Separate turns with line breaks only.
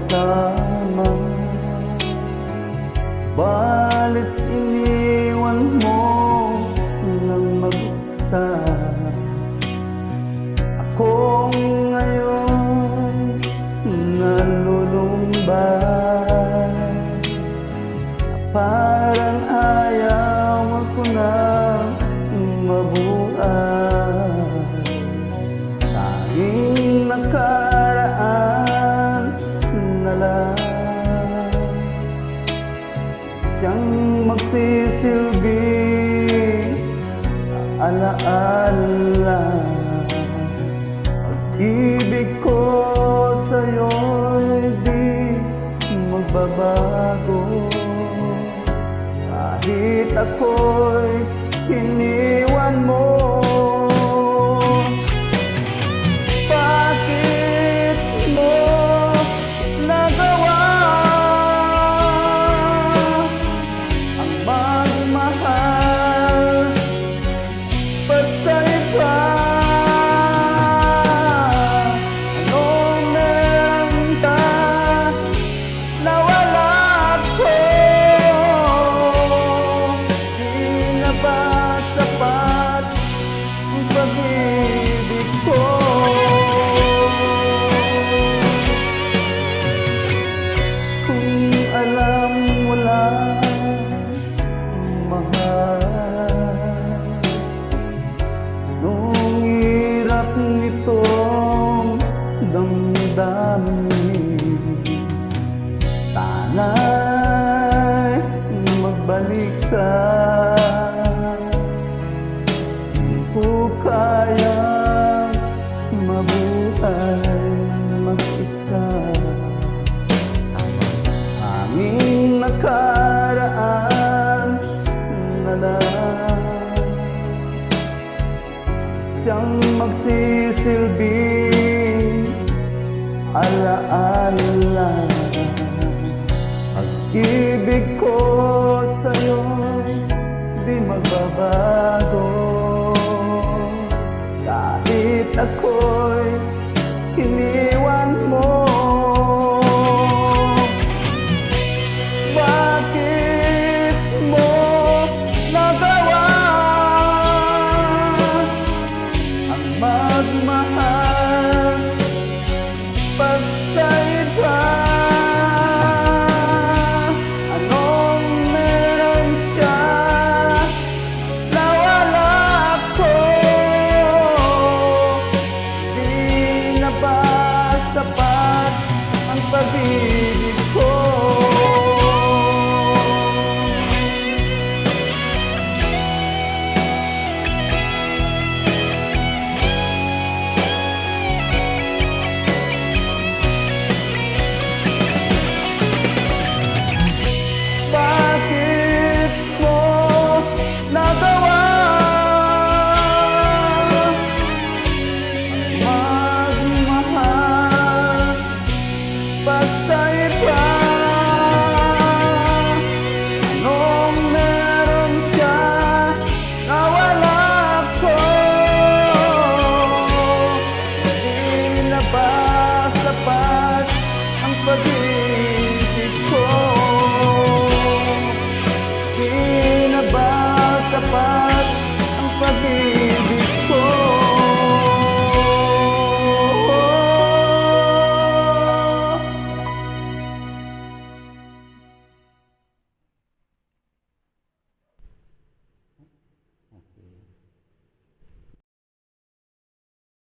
kasama. Balit iniwan mo ng mag-isa. Ako ngayon nalulumbay, parang ayaw ko na mabuhay. Tanging nakaraan na lang siyang magsisilbing alaala. Pag-ibig ko sa'yo'y di magbabago, kahit ako'y iniwan mo. Bakit mo nagawa ang magmahal pa sa iba? Anong meron ka na wala ko? Di na ba sapat ang pag-ibig ko? Kung alam mo lang, mahal, nung hirap nitong damdamin, sana'y magbalik ka. Di ko kayang mabuhay mag-isa. Aming nakaraan na lang siyang magsisilbing alaala.